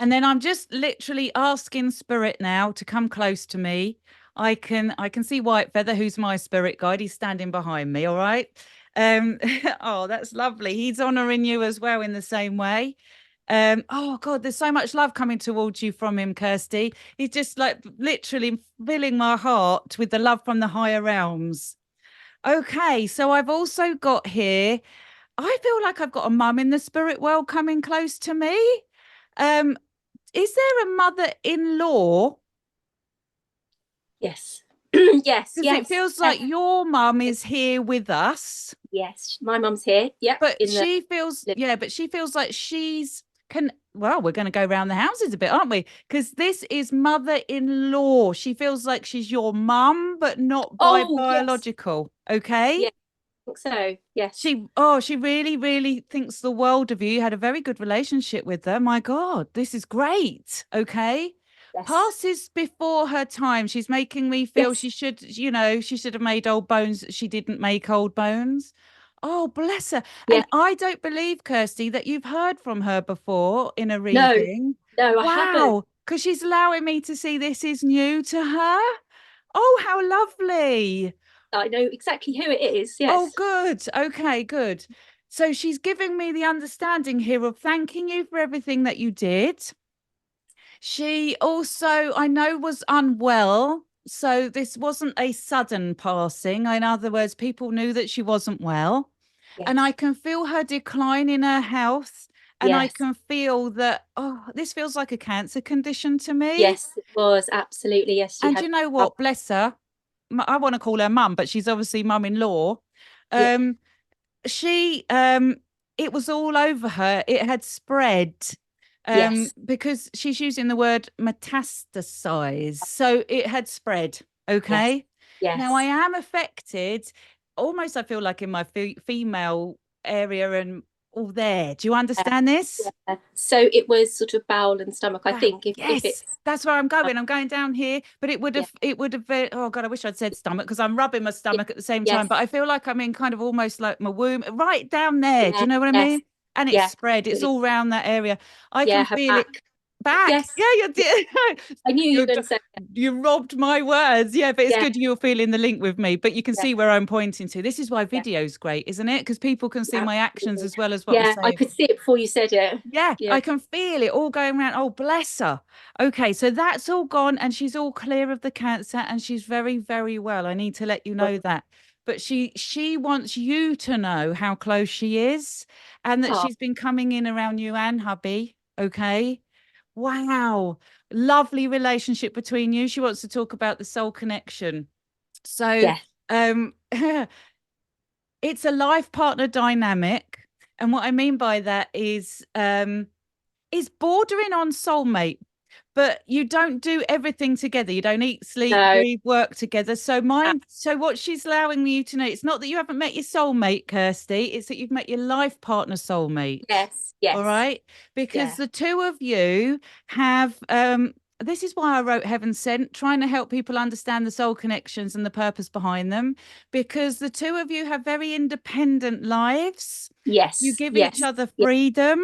And then I'm just literally asking spirit now to come close to me. I can see White Feather, who's my spirit guide. He's standing behind me. All right. Um, oh, that's lovely. He's honoring you as well in the same way. Oh God, there's so much love coming towards you from him, Kirsty. He's just like literally filling my heart with the love from the higher realms. Okay, so I've also got here, I feel like I've got a mum in the spirit world coming close to me. Um, is there a mother-in-law? Yes. Yes, Because it yes, feels yes, like your mum is here with us, yes. My mum's here. Yep, but in the she feels, yeah, but she feels like she's can. Well, we're going to go around the houses a bit, aren't we? Because this is mother-in-law. She feels like she's your mum, but not by Oh, yes. biological. Okay. Yeah, I think so. Yes. She really, really thinks the world of you. You had a very good relationship with her. My God, this is great. Okay. Yes. Passes before her time. She's making me feel Yes. she should, she should have made old bones. She didn't make old bones. Oh, bless her. Yeah. And I don't believe, Kirsty, that you've heard from her before in a No, reading. no, I haven't. Wow. Because she's allowing me to see this is new to her. Oh, how lovely. I know exactly who it is. Oh, Yes. good. Okay, good. So she's giving me the understanding here of thanking you for everything that you did. She also, I know, was unwell. So this wasn't a sudden passing. In other words, people knew that she wasn't well. And I Yes. can feel her decline in her health. And I Yes. can feel that, oh, this feels like a cancer condition to me. Yes, it was absolutely. Yes, she And had. you know what? Bless her. I want to call her mum, but she's obviously mum-in-law. Yeah. Um, she it was all over her. It had spread Yes. because she's using the word metastasize. So it had spread. Yes. Okay. Now I Yes. am affected almost, I feel like in my female area and all there. Do you Yeah. understand this? Yeah. So it was sort of bowel and stomach. I Wow. think if Yes, it's that's where I'm going. I'm going down here, but yeah. it would have been, oh God, I wish I'd said stomach because I'm rubbing my Yeah. stomach at the same time. But Yes. I feel like I'm in kind of almost like my womb, right down there. Do Yeah. you know what I Yes. mean? And it's Yeah. spread, it's Absolutely. all around that area. I Yeah. can Her feel it back. back. Yes. Yeah, you're Yeah. I knew you were you're going to say you robbed my words. Yeah, but it's yeah. good you're feeling the link with me. But you can Yeah. see where I'm pointing to. This is why Yeah. video's great, isn't it? Because people can see my actions Absolutely. as well as what I'm Yeah. I saying. could see it before you said it. Yeah, Yeah. I can feel it all going around. Oh, bless her. Okay, so that's all gone and she's all clear of the cancer and she's very, very well. I need to let you know that. But she wants you to know how close she is and that Oh, she's been coming in around you and hubby. Okay. Wow. Lovely relationship between you. She wants to talk about the soul connection. So yeah. um it's a life partner dynamic. And what I mean by that is bordering on soulmate, but you don't do everything together. You don't eat, sleep, No. breathe, work together. So what she's allowing you to know, it's not that you haven't met your soulmate, Kirsty, it's that you've met your life partner soulmate. Yes. All Yes. right. Because Yeah. the two of you have this is why I wrote Heaven Sent, trying to help people understand the soul connections and the purpose behind them. Because the two of you have very independent lives. You Yes. give each Yes. other Yeah. freedom.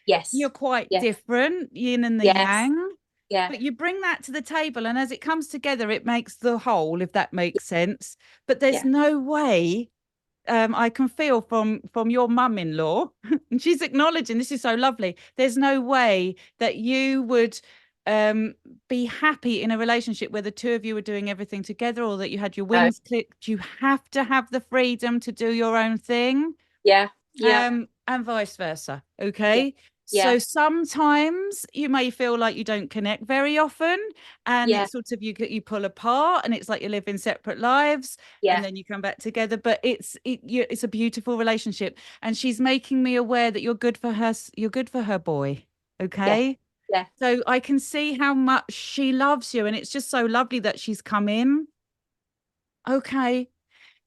You're Yes. quite Yes. different, yin and the Yes. yang, Yeah. but you bring that to the table. And as it comes together, it makes the whole, if that Yeah. makes sense. But there's Yeah. no way I can feel from your mum-in-law, and she's acknowledging this is so lovely. There's no way that you would um be happy in a relationship where the two of you were doing everything together or that you had your No. wings clipped. You have to have the freedom to do your own thing, Yeah. Yeah. and vice versa. Yeah. Okay. Yeah. So sometimes you may feel like you don't connect very often, and Yeah. it's sort of you pull apart, and it's like you live in separate lives, and Yeah. then you come back together. But it's a beautiful relationship, and she's making me aware that you're good for her. You're good for her boy. Yeah. Okay. Yeah. So I can see how much she loves you, and it's just so lovely that she's come in. Okay.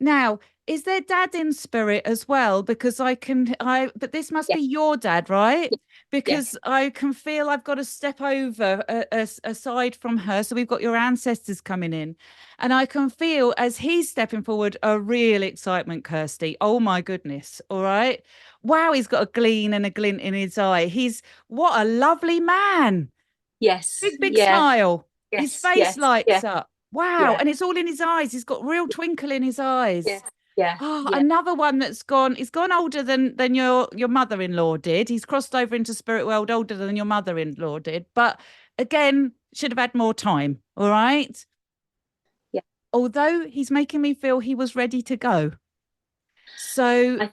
Now, is there dad in spirit as well? Because but this must Yes. be your dad, right? Yes. Because I can feel I've got to step over aside from her. So we've got your ancestors coming in. And I can feel as he's stepping forward a real excitement, Kirsty. Oh my goodness. All right. Wow, he's got a gleam and a glint in his eye. What a lovely man. Yes. Big Yeah. smile. His Yes. face Yes. lights Yeah. up. Wow. Yeah. And it's all in his eyes. He's got real twinkle in his eyes. Yes. Yeah. Oh, Yeah. another one that's gone. He's gone older than your mother-in-law did. He's crossed over into spirit world older than your mother-in-law did. But again, should have had more time. All right. Yeah. Although he's making me feel he was ready to go. So I,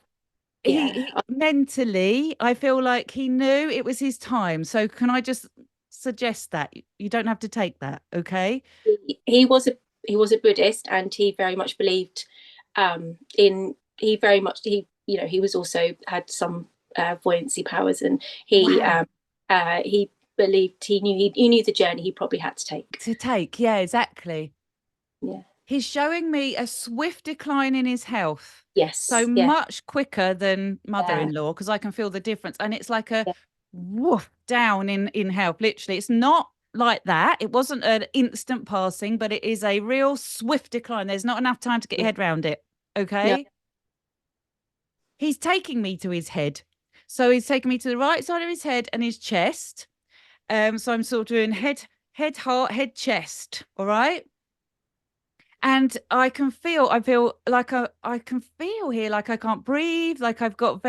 he, yeah. he mentally, I feel like he knew it was his time. So can I just suggest that you don't have to take that, okay? He was a Buddhist, and he very much believed in he very much he was also had some buoyancy powers, and Wow. he believed he knew the journey he probably had to take. To take, yeah, exactly. Yeah. He's showing me a swift decline in his health. So Yes. Yeah. much quicker than Yeah. mother-in-law, because I can feel the difference. And it's like a Yeah. woof down in health. Literally, it's not like that. It wasn't an instant passing, but it is a real swift decline. There's not enough time to get your head around it. No. Okay. He's taking me to his head. So he's taking me to the right side of his head and his chest. So I'm sort of doing head, heart, head, chest. All right. And I feel like I can feel here like I can't breathe, like I've got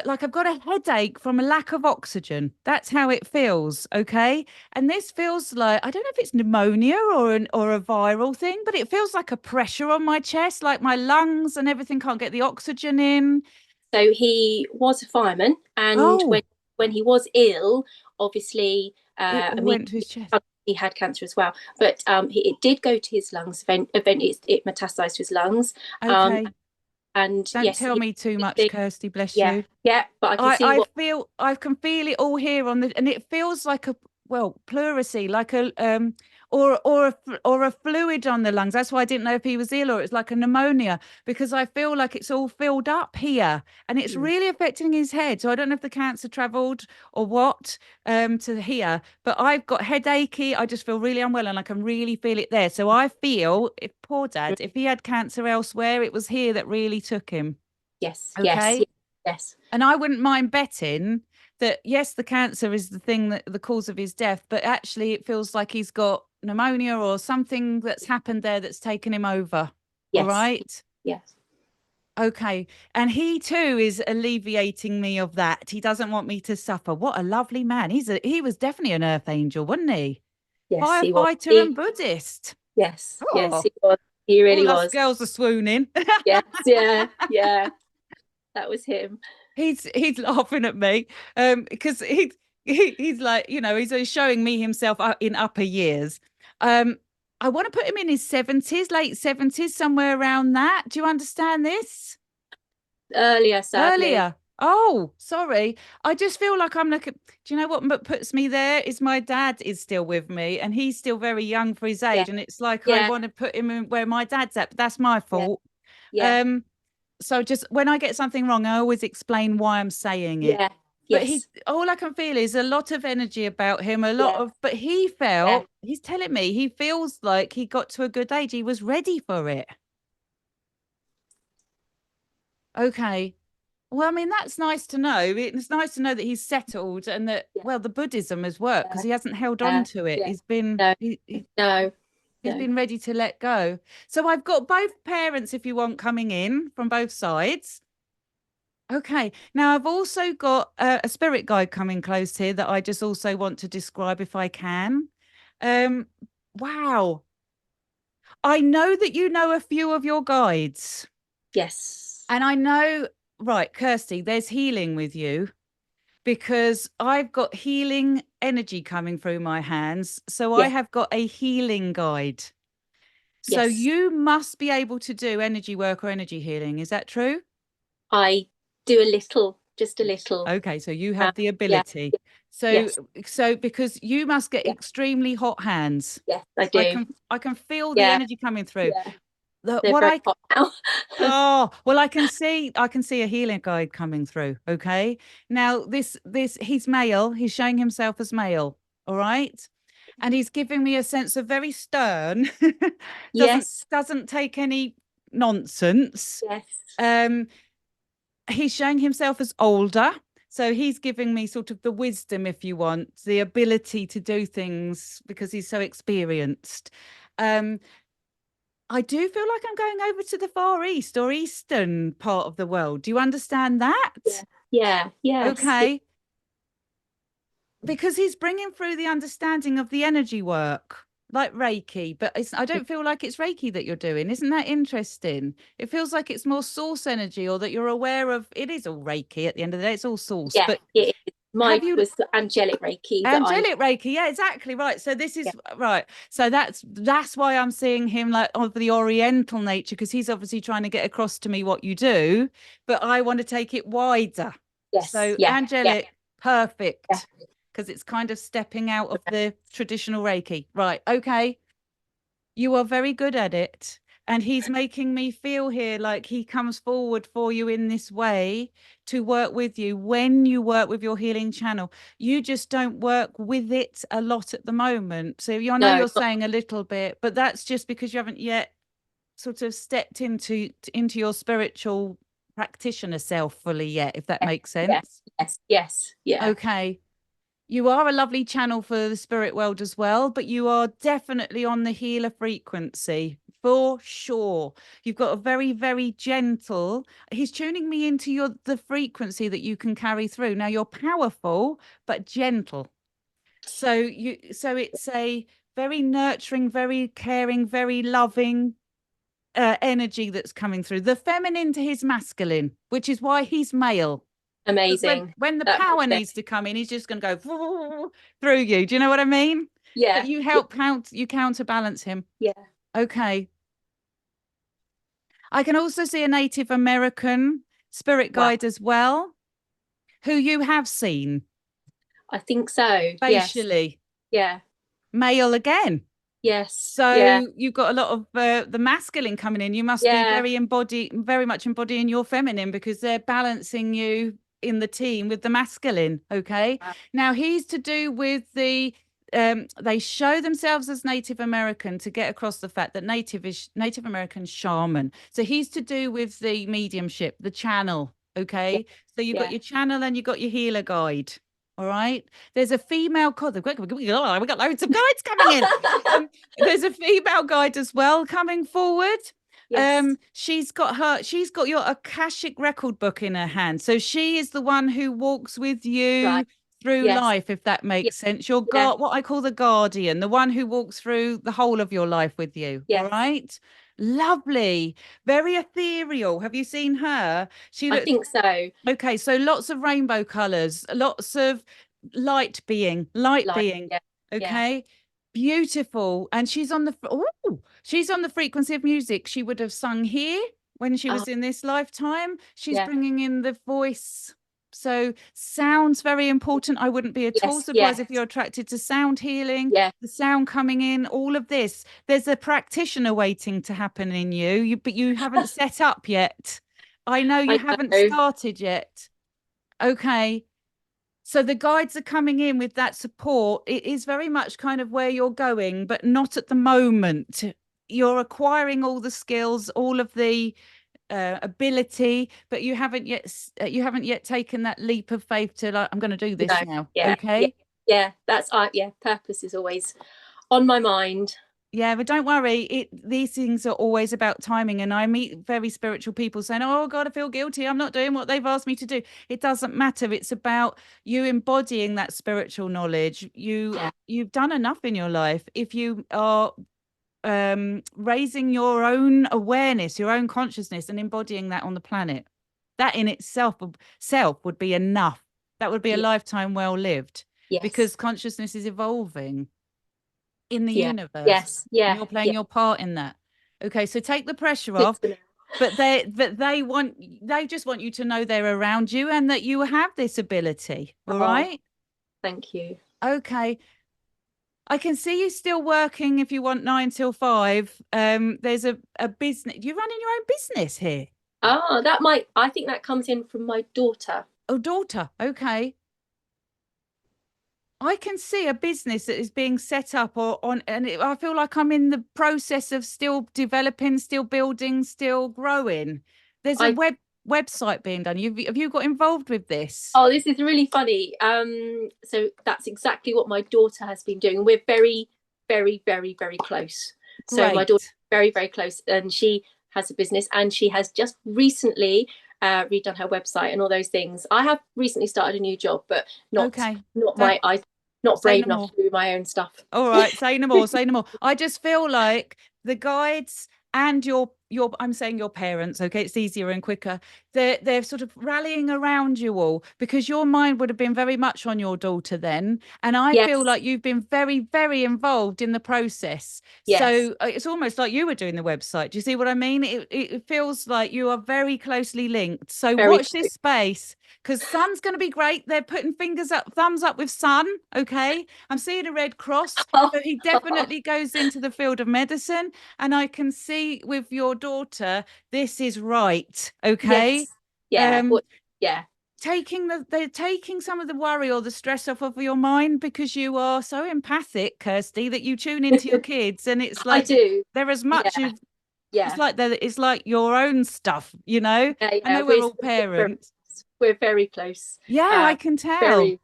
like I've got a headache from a lack of oxygen. That's how it feels. Okay. And this feels like, I don't know if it's pneumonia or a viral thing, but it feels like a pressure on my chest, like my lungs and everything can't get the oxygen in. So he was a fireman, and Oh, when he was ill, obviously, it all I mean, went to his chest. he had cancer as well, but it did go to his lungs. It metastasized to his lungs, Okay. and Don't yes, tell me too much, he, Kirsty, bless yeah, you. yeah. But I can see what. I can feel it all here and it feels like pleurisy, like or a fluid on the lungs. That's why I didn't know if he was ill or it's like a pneumonia, because I feel like it's all filled up here and it's really affecting his head. So I don't know if the cancer traveled or what to here, but I've got headachy. I just feel really unwell and I can really feel it there. So I feel, if poor dad, if he had cancer elsewhere, it was here that really took him. Yes, yes, Okay. yes, And I wouldn't mind betting that, yes, the cancer is the thing that the cause of his death, but actually it feels like he's got pneumonia or something that's happened there that's taken him over. All yes, right. yes. Okay. And he too is alleviating me of that. He doesn't want me to suffer. What a lovely man. He was definitely an earth angel, wasn't he? Yes, he was. Firefighter and Buddhist. Yes, yes, Oh, he was. He really all us was. girls are swooning. Yes, yeah, yeah. That was him. He's laughing at me because he's like, he's showing me himself in upper years. I want to put him in his 70s, late 70s, somewhere around that. Do you understand this? Earlier, sadly. Earlier. Oh, sorry. I just feel like I'm looking. Do you know what puts me there is my dad is still with me and he's still very young for his Yeah, age. And it's like I yeah, want to put him in where my dad's at, but that's my yeah, fault. yeah, Um, so just when I get something wrong, I always explain why I'm saying it. yeah, But yes, all I can feel is a lot of energy about him, yeah, but yeah. he's telling me he feels like he got to a good age. He was ready for it. Okay. Well, I mean, that's nice to know. It's nice to know that he's settled and that, Yeah, well, the Buddhism has worked because he hasn't held on yeah, to it. yeah. He's been, No, no, he's no. been ready to let go. So I've got both parents, if you want, coming in from both sides. Okay. Now I've also got a spirit guide coming close here that I just also want to describe if I can. Um, wow. I know that you know a few of your guides. Yes, And I know, right, Kirsty, there's healing with you because I've got healing energy coming through my hands. So I yes, have got a healing guide. So yes. you must be able to do energy work or energy healing. Is that true? I do a little, just a little. Okay, so you have the Yeah, ability. So yes, so because you must get yeah, extremely hot hands. yes, I I do. can I can feel the Yeah, energy coming through. yeah, They're what very I hot now. Oh, well, I can see a healing guide coming through. Okay. Now he's male. He's showing himself as male. All right. And he's giving me a sense of very stern, doesn't Yes, doesn't take any nonsense. yes, Um, he's showing himself as older. So he's giving me sort of the wisdom, if you want, the ability to do things because he's so experienced. Um, I do feel like I'm going over to the Far East or Eastern part of the world. Do you understand yeah, that? yeah, yes, yeah, Okay. Because he's bringing through the understanding of the energy work, like Reiki, but I don't feel like it's Reiki that you're doing. Isn't that interesting? It feels like it's more source energy, or that you're aware of it is all Reiki at the end of the day. It's all source. yeah. But It is. have Mine you was the angelic Reiki that I, angelic Reiki? Yeah, exactly right. So this yeah, is right. So that's why I'm seeing him like of the Oriental nature, because he's obviously trying to get across to me what you do, but I want to take it wider. yes, So yeah, yeah, angelic, yeah. perfect, because it's kind of stepping out of the traditional Reiki. Right. Okay. You are very good at it. And he's making me feel here like he comes forward for you in this way to work with you when you work with your healing channel. You just don't work with it a lot at the moment. So I know No, you're saying a little bit, but that's just because you haven't yet sort of stepped into your spiritual practitioner self fully yet, if that yes, makes yes, sense. yes, yes, yeah. Okay. You are a lovely channel for the spirit world as well, but you are definitely on the healer frequency for sure. You've got a very, very gentle. He's tuning me into the frequency that you can carry through. Now you're powerful, but gentle. So it's a very nurturing, very caring, very loving energy that's coming through. The feminine to his masculine, which is why he's male. Because Amazing. when the That power makes sense. needs to come in, he's just going to go through you. Do you know what I mean? But Yeah, you yeah, help you counterbalance him. yeah. Okay. I can also see a Native American spirit Wow. guide as well, who you have seen I think so. Yes. facially, Yeah. male again. Yes. Yeah. So you've got a lot of the masculine coming in. You must be Yeah. very much embodying your feminine, because they're balancing you in the team with the masculine. Okay. Wow. Now he's to do with they show themselves as Native American to get across the fact that Native American shaman. So he's to do with the mediumship, the channel. Yeah. Okay. So you've got Yeah. your channel and you've got your healer guide. All right. There's a female we got loads of guides coming in. Um, there's a female guide as well coming forward. Yes. She's got your Akashic record book in her hand. So she is the one who walks with Right. you through Yes. life, if that Yeah. makes sense. Your Yeah. God, what I call the guardian, the one who walks through the whole of your life with you. All Yes. right. Lovely. Very ethereal. Have you seen her? She I looks think so. okay. So lots of rainbow colors, lots of light Like, being. yeah. Yeah. Okay. Beautiful. And she's on the frequency of music. She would have sung here when she Oh, was in this lifetime. She's yeah. bringing in the voice. So sound's very important. I wouldn't be at all Yes. surprised Yes. if you're attracted to sound healing, Yeah. the sound coming in, all of this. There's a practitioner waiting to happen in you, but you haven't set up yet. I know you I haven't know. started yet. Okay. So the guides are coming in with that support. It is very much kind of where you're going, but not at the moment. You're acquiring all the skills, all of the ability, but you haven't yet taken that leap of faith to like, I'm going to do this No. now. Yeah. Yeah. Okay. Yeah. That's yeah. Purpose is always on my mind. Yeah, but don't worry. These things are always about timing. And I meet very spiritual people saying, "Oh God, I feel guilty. I'm not doing what they've asked me to do." It doesn't matter. It's about you embodying that spiritual knowledge. Yeah. You've done enough in your life. If you are raising your own awareness, your own consciousness, and embodying that on the planet, that in self would be enough. That would be a Yeah. lifetime well lived, Yes. because consciousness is evolving in the Yeah. universe, Yes. and Yeah. you're playing Yeah. your part in that. Okay, so take the pressure Good off, to know. but they just want you to know they're around you and that you have this ability. All Oh, right. thank you. Okay. I can see you still working if you want 9 till 5. There's a business. You're running your own business here. That might, I think that comes in from my daughter. Oh, daughter. Okay. I can see a business that is being set up or on, and I feel like I'm in the process of still developing, still building, still growing. There's a I website being done. Have you got involved with this? Oh, this is really funny. So that's exactly what my daughter has been doing. We're very, very, very, very close. So my daughter, Great. very, very close, and she has a business, and she has just recently redone her website and all those things. I have recently started a new job, but Okay. not Don't my I not say brave no enough more. to do my own stuff. All right, say no more, say no more. I just feel like the guides and your I'm saying your parents, okay, it's easier and quicker. They're sort of rallying around you all because your mind would have been very much on your daughter then. And I feel Yes, like you've been very, very involved in the process. yes, So it's almost like you were doing the website. Do you see what I mean? It feels like you are very closely linked. So very watch close. this space because Sun's going to be great. They're putting fingers up, thumbs up with Sun. Okay. I'm seeing a red cross. So he definitely goes into the field of medicine. And I can see with your daughter, this is right. Okay. Yes, yeah, Um, what? Yeah, they're taking some of the worry or the stress off of your mind because you are so empathic, Kirsty, that you tune into your kids and it's I like do. they're as Yeah, much as yeah, it's like your own stuff, you know? yeah, I yeah. know we're all parents. We're very close. Yeah, I Uh, can tell. very,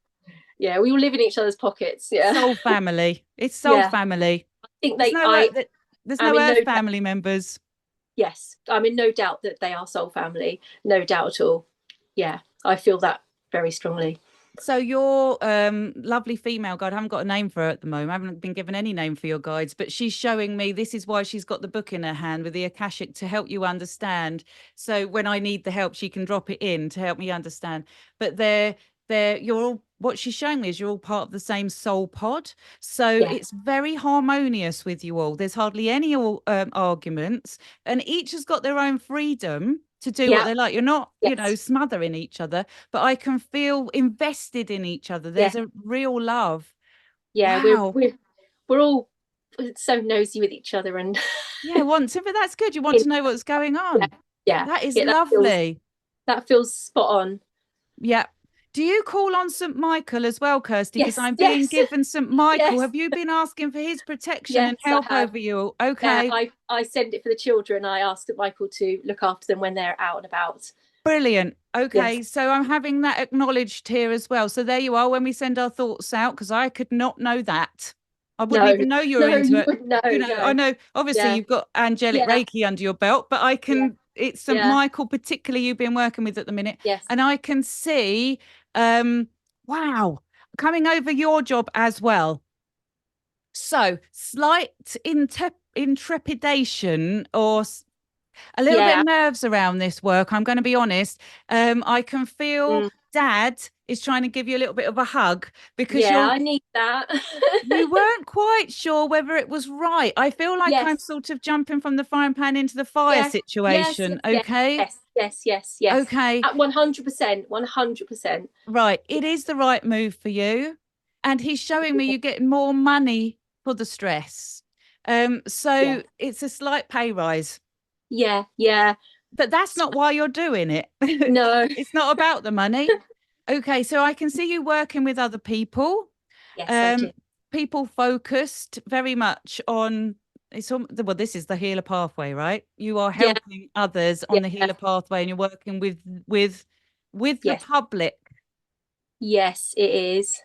yeah. We all live in each other's pockets. Yeah, Soul family. It's soul yeah. family. I think There's they. no there's I'm no in no earth doubt. family members. Yes, I'm in no doubt that they are soul family. No doubt at all. Yeah, I feel that very strongly. So your lovely female guide, I haven't got a name for her at the moment. I haven't been given any name for your guides, but she's showing me this is why she's got the book in her hand with the Akashic to help you understand. So when I need the help, she can drop it in to help me understand. But you're all what she's showing me is you're all part of the same soul pod. So Yeah, it's very harmonious with you all. There's hardly any arguments, and each has got their own freedom to do what yeah, they like. You're not, yes, smothering each other, but I can feel invested in each other. yeah, There's a real love. yeah. Wow. We're all so nosy with each other, and Yeah, want to, but that's good. You want to know what's going yeah, on. yeah, That is yeah. lovely. That feels spot on. Yeah. Do you call on St. Michael as well, Kirsty? Because Yes, I'm being yes, given St. Michael. yes, Have you been asking for his protection yes. and I help have. over you? Yeah, Okay. I send it for the children. I asked Michael to look after them when they're out and about. Brilliant. Yes. Okay, so I'm having that acknowledged here as well. So there you are when we send our thoughts out, because I could not know that. I wouldn't No, even know you were no, into you it. wouldn't know. I No. know obviously Yeah, you've got angelic yeah, Reiki under your belt, but I yeah, can, it's St. yeah. Michael particularly you've been working with at the minute. Yes. And I can see, um, wow, coming over your job as well. So slight intrepidation or a little bit Yeah. of nerves around this work. I'm going to be honest. I can feel Mm. Dad is trying to give you a little bit of a hug because Yeah, I need that. you weren't quite sure whether it was right. I feel like I'm Yes. sort of jumping from the frying pan into the fire Yes. Yes. situation. Yes. Yes. Okay. Yes. Yes. Yes. Yes. Okay. At 100%. 100%. Right. It is the right move for you. And he's showing me you're getting more money for the stress. Yeah. So it's a slight pay rise. Yeah. Yeah. But that's not why you're doing it. No. It's not about the money. Okay, so I can see you working with other people, Yes, I um, do. people focused very much on well, this is the healer pathway, right? You are Yeah. helping others on the Yeah. healer pathway and you're working with the Yes. public. Yes, it is.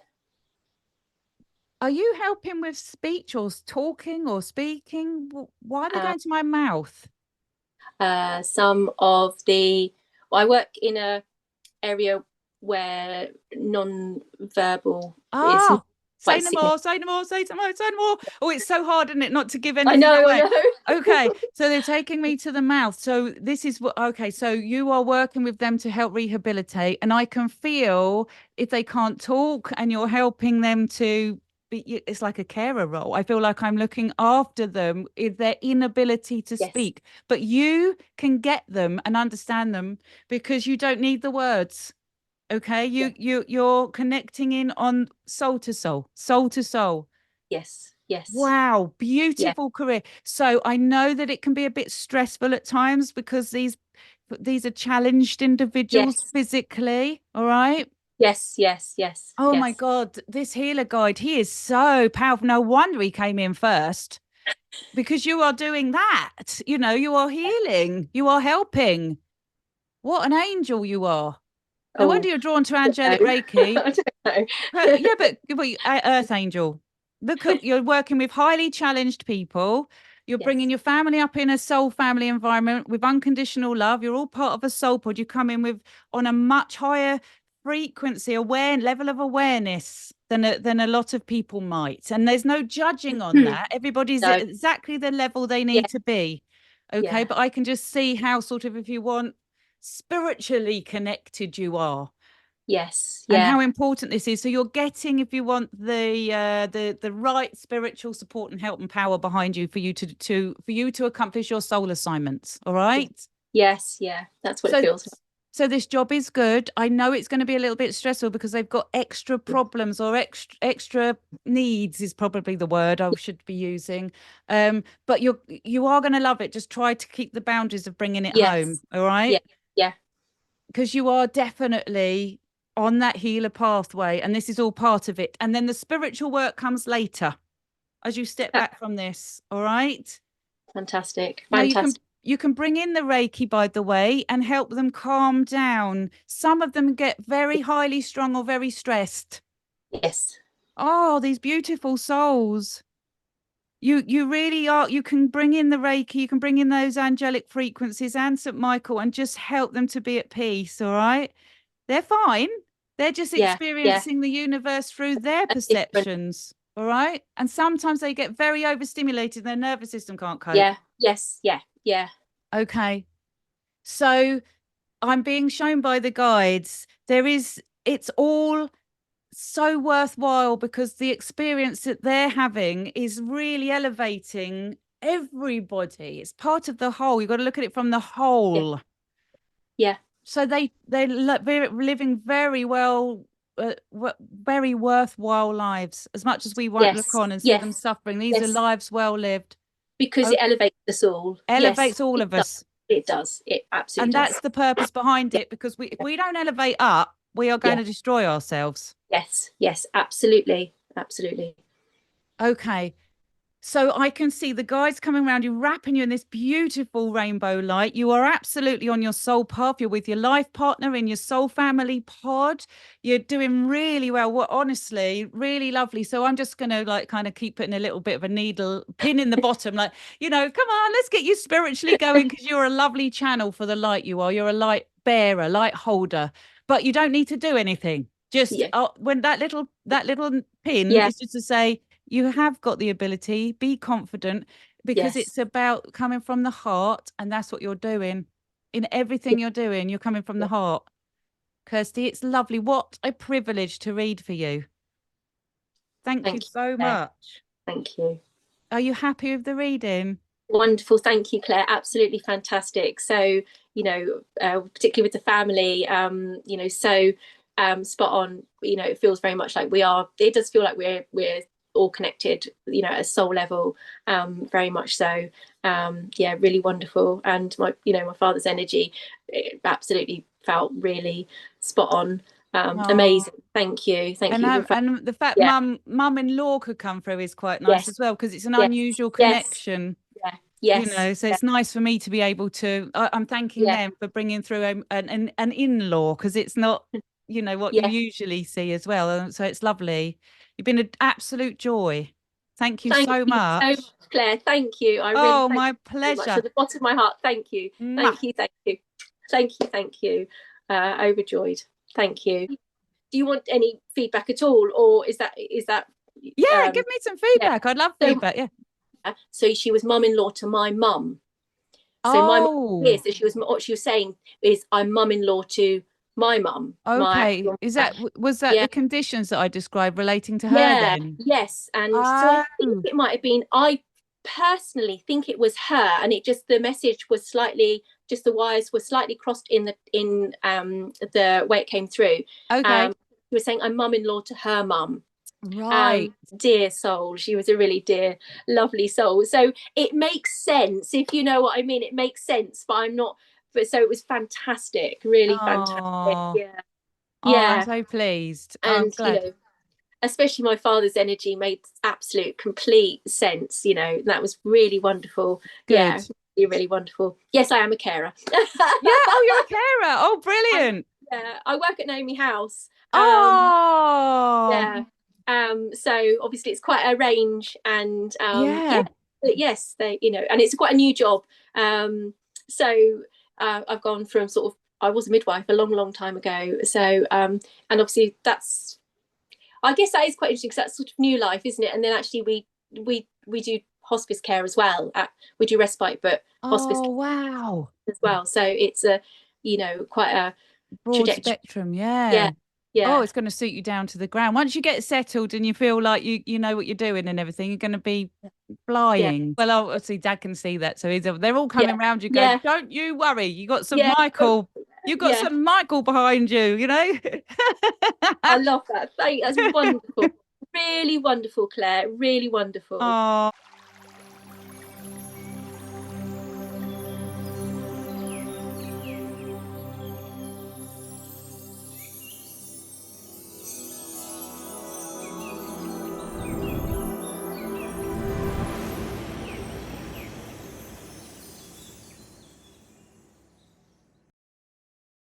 Are you helping with speech or talking or speaking? Why are they Uh, going to my mouth? some of the I work in a area where non-verbal is Ah, say quite no significant. more, say no more, say no more, say no more. Oh, it's so hard, isn't it, not to give I anything know, I away? know. Okay, so they're taking me to the mouth. So this is what, okay, so you are working with them to help rehabilitate, and I can feel if they can't talk and you're helping them to be, it's like a carer role. I feel like I'm looking after them in their inability to Yes. speak, but you can get them and understand them because you don't need the words. Okay, Yeah. you're connecting in on soul to soul, soul to soul. Yes. Yes. Wow, Yeah. beautiful career. So I know that it can be a bit stressful at times because these are challenged individuals Yes. physically. All right. Yes. Yes. Yes. Oh my Yes. God, this healer guide, he is so powerful. No wonder he came in first because you are doing that. You know, you are healing, you are helping. What an angel you are. No wonder Oh, you're drawn to no. angelic Reiki. I don't know. Yeah, but Earth Angel. Look at you're working with highly challenged people. You're bringing Yes. your family up in a soul family environment with unconditional love. You're all part of a soul pod. You come in with on a much higher frequency, aware level of awareness than a lot of people might. And there's no judging on that. Everybody's No. at exactly the level they Yeah. need to be. Okay, Yeah. but I can just see how sort of if you want spiritually connected you are Yes. and Yeah. how important this is. So you're getting, if you want, the right spiritual support and help and power behind you for you to accomplish your soul assignments. All right. Yes. Yeah. That's what it So feels so this job is good. I know it's going to be a little bit stressful because they've got extra like. problems or extra needs is probably the word I should be using. But you are going to love it. Just try to keep the boundaries of bringing it home. Yes. All Yeah. right, Yeah. because you are definitely on that healer pathway, and this is all part of it. And then the spiritual work comes later as you step That's back from this. All right. fantastic. Now Fantastic. you can bring in the Reiki, by the way, and help them calm down. Some of them get very highly strung or very stressed. Yes. Oh, these beautiful souls. You really are. You can bring in the Reiki, you can bring in those angelic frequencies and St. Michael and just help them to be at peace. All right. They're fine. They're just Yeah. Yeah. experiencing the universe through their A different. perceptions. All right. And sometimes they get very overstimulated, their nervous system can't cope. Yeah. Yes. Yeah. Yeah. Okay. So I'm being shown by the guides. It's all so worthwhile because the experience that they're having is really elevating everybody. It's part of the whole. You've got to look at it from the Yeah. whole. Yeah. So they're living very well, very worthwhile lives. As much as we won't look Yes. on and see them Yes. suffering, these are Yes. lives well lived. Because Oh, it elevates us all. Yes. elevates all It of does. us, It does. It and absolutely does. that's the purpose behind Yeah. it. Because if we don't elevate up, we are going Yeah. to destroy ourselves. Yes. Yes. Absolutely. Absolutely. Okay. So I can see the guides coming around you, wrapping you in this beautiful rainbow light. You are absolutely on your soul path. You're with your life partner in your soul family pod. You're doing really well. Well, honestly, really lovely. So I'm just going to like kind of keep putting a little bit of a needle pin in the bottom, like, come on, let's get you spiritually going because you're a lovely channel for the light you are. You're a light bearer, light holder, but you don't need to do anything. Just Yeah. when that little pin Yeah. is just to say, you have got the ability, be confident because Yes. it's about coming from the heart. And that's what you're doing in Yeah. everything you're doing. You're coming from the Yeah. heart. Kirsty, it's lovely. What a privilege to read for you. Thank you Thank you, so Claire. much. Thank you. Are you happy with the reading? Wonderful. Thank you, Claire. Absolutely fantastic. So, particularly with the family, so spot on. It feels very much like it does feel like we're all connected, at a soul level, very much so. Yeah, really wonderful. And my father's energy, it absolutely felt really spot on. Oh, Amazing. Thank you. Thank and you. the fact Yeah. mum-in-law could come through is quite nice Yes. as well because it's an Yes. unusual Yes. connection. Yeah. Yes. So Yeah. it's nice for me to be able to. I'm thanking Yeah. them for bringing through an in-law because it's not, what you Yeah. usually see as well. So it's lovely. You've been an absolute joy. Thank you Thank so you so much. much, Claire. Thank you. I really Oh, thank my you very much from pleasure. the bottom of my heart. Thank you. Mwah. Thank you. Thank you. Thank you. Thank you. Overjoyed. Thank you. Do you want any feedback at all, or is that Yeah, give me some yeah? feedback. I'd love So, feedback. Yeah. so she was mum-in-law to my mum. So my mum, Oh, yes, so what she was saying is I'm mum-in-law to my mum, my okay. actual Is mum. was that Yeah. the conditions that I described relating to her Yeah, then? yes. And so I think Oh, it might have been, I personally think it was her, and the message was just the wires were slightly crossed in the way it came through. okay. She was saying, I'm mum-in-law to her mum. Right. Dear soul. She was a really dear, lovely soul. So it makes sense, if you know what I mean. It makes sense, but I'm not. But so it was fantastic, really fantastic. Oh, Yeah, oh, I'm yeah. so pleased. I'm And glad. especially my father's energy made absolute complete sense. That was really wonderful. Yeah, Good. really, really wonderful. Yes, I am a carer. Yeah. Oh, you're a carer. Oh, I, brilliant. yeah, I work at Naomi House. Oh, Yeah. So obviously it's quite a range, and yeah, yeah. but yes, and it's quite a new job. So I've gone from sort of, I was a midwife a long, long time ago. So and obviously that's, I guess that is quite interesting, because that's sort of new life, isn't it? And then actually we do hospice care as well. We do respite, but hospice Oh, wow. care as well. So it's a, quite a Broad trajectory. spectrum. Yeah, Yeah. Oh, yeah, it's going to suit you down to the ground. Once you get settled and you feel like you know what you're doing and everything, you're going to be yeah, flying. Well, obviously, Dad can see that, so they're all yeah, coming round you, going, yeah, "Don't you worry, you got some yeah, Michael. You got yeah. some Michael behind you, you know." I love that. That's wonderful. Really wonderful, Claire. Really wonderful. Oh.